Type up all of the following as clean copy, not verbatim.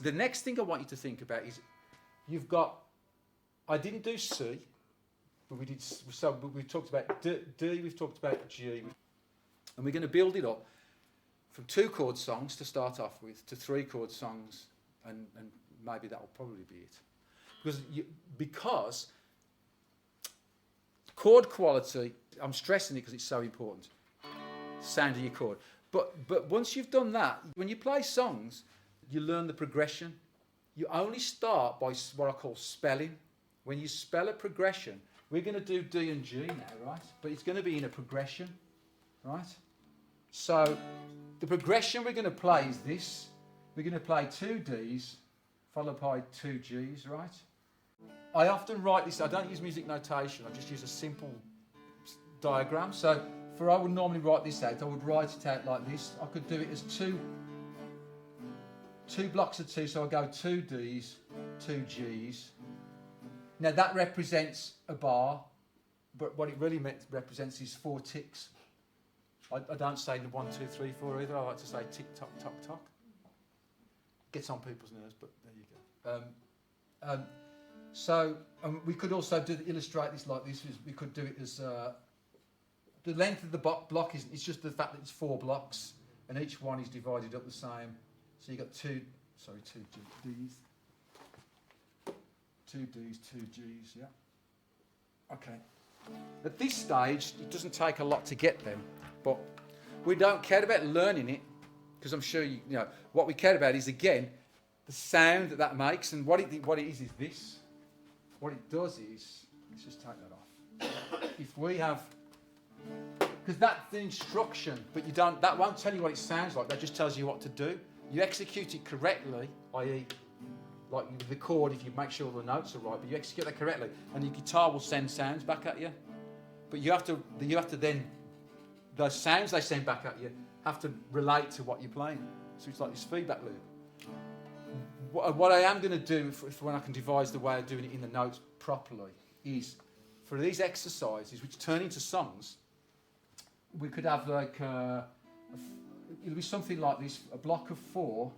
The next thing I want you to think about is you've got, I didn't do C, but we did, so we talked about D, we've talked about G, and we're going to build it up from 2 chord songs to start off with to 3 chord songs, and maybe that'll probably be it. Because chord quality, I'm stressing it because it's so important, sound of your chord. But once you've done that, when you play songs, you learn the progression. You only start by what I call spelling. When you spell a progression, we're going to do D and G now, right? But it's going to be in a progression, right? So the progression we're going to play is this. We're going to play 2 Ds followed by 2 Gs, right? I often write this, I don't use music notation, I just use a simple diagram. So I would normally write this out, I would write it out like this. I could do it as two blocks of 2, so I go 2 Ds, 2 Gs. Now that represents a bar, but what it really represents is 4 ticks. I don't say 1, 2, 3, 4 either, I like to say tick, tock, tock, tock. Gets on people's nerves, but there you go. So we could also illustrate this like this. We could do it as the length of the block it's just the fact that it's 4 blocks, and each one is divided up the same. So you got 2 Ds, 2 Ds, 2 Gs. Yeah. Okay. At this stage, it doesn't take a lot to get them, but we don't care about learning it, because I'm sure you know what we care about is again the sound that makes, and what it is this. What it does is, let's just take that off. If we have, because that's the instruction, but you don't. That won't tell you what it sounds like. That just tells you what to do. You execute it correctly, i.e., like the chord, if you make sure the notes are right, but you execute that correctly, and your guitar will send sounds back at you. But you have to then, those sounds they send back at you have to relate to what you're playing. So it's like this feedback loop. What I am going to do, for when I can devise the way of doing it in the notes properly, is for these exercises, which turn into songs, we could have like, it'll be something like this, a block of 4,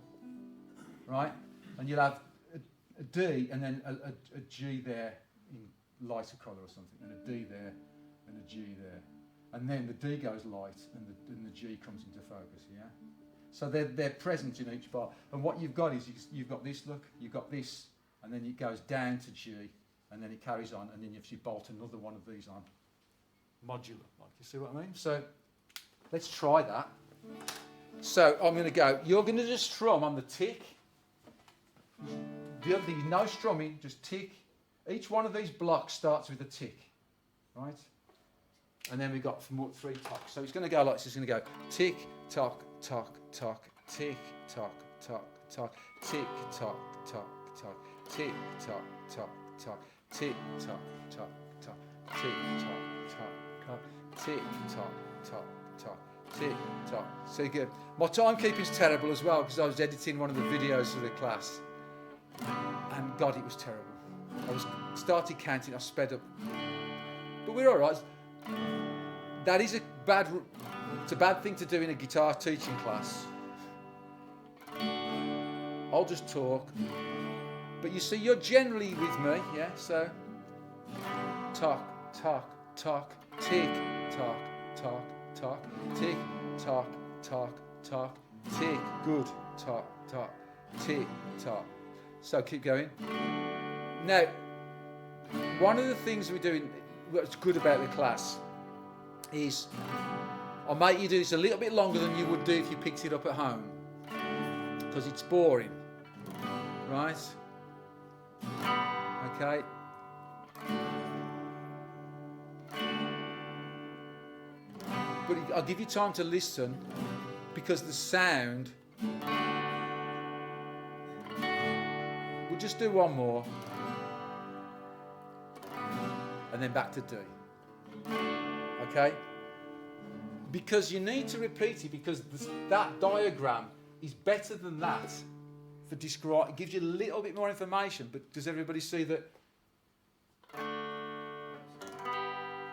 right? And you'll have a D and then a G there in lighter colour or something, and a D there and a G there. And then the D goes light and the G comes into focus, yeah? So they're present in each bar. And what you've got is you've got this, look, you've got this, and then it goes down to G, and then it carries on, and then you bolt another one of these on. Modular, like, you see what I mean? So let's try that. So I'm going to go, you're going to just strum on the tick. The other thing, no strumming, just tick. Each one of these blocks starts with a tick, right? And then we've got 3 tocks. So it's going to go like this. It's going to go tick, tock, tock, tock, tick, tock, tock, tock, tick, tock, tock, tock, tick, tock, tock, tock, tick, tock, tock, tock, tick, tock, tock, tock, tick, tock, tock, tock, tick, tock. So good. My timekeeping's terrible as well because I was editing one of the videos for the class, and God, it was terrible. I started counting. I sped up, but we're all right. That is it's a bad thing to do in a guitar teaching class. I'll just talk. But you see, you're generally with me, yeah? So, talk, talk, talk, tick, talk, talk, talk, tick, talk, talk, talk, tick, good, talk, talk, tick, talk. So keep going. Now, one of the things we're doing, what's good about the class, is I'll make you do this a little bit longer than you would do if you picked it up at home, because it's boring, right? Okay. But I'll give you time to listen, because the sound, we'll just do one more, and then back to D. Okay? Because you need to repeat it, because that diagram is better than that for describe. It gives you a little bit more information, but does everybody see that?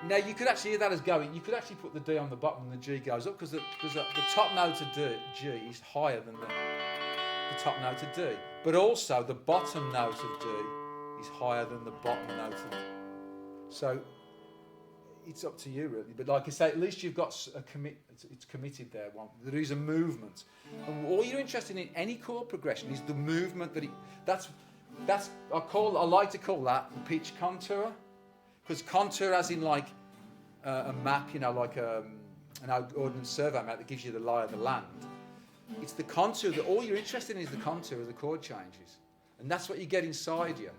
Now you could actually hear that as going. You could actually put the D on the bottom and the G goes up, because the top note of G is higher than the top note of D. But also the bottom note of D is higher than the bottom note of D. So it's up to you really. But like I say, at least you've got a it's committed there. There is a movement. And all you're interested in any chord progression is the movement that I like to call that the pitch contour. Because contour as in like a map, like an ordnance survey map that gives you the lie of the land. It's the contour that all you're interested in is the contour of the chord changes. And that's what you get inside you.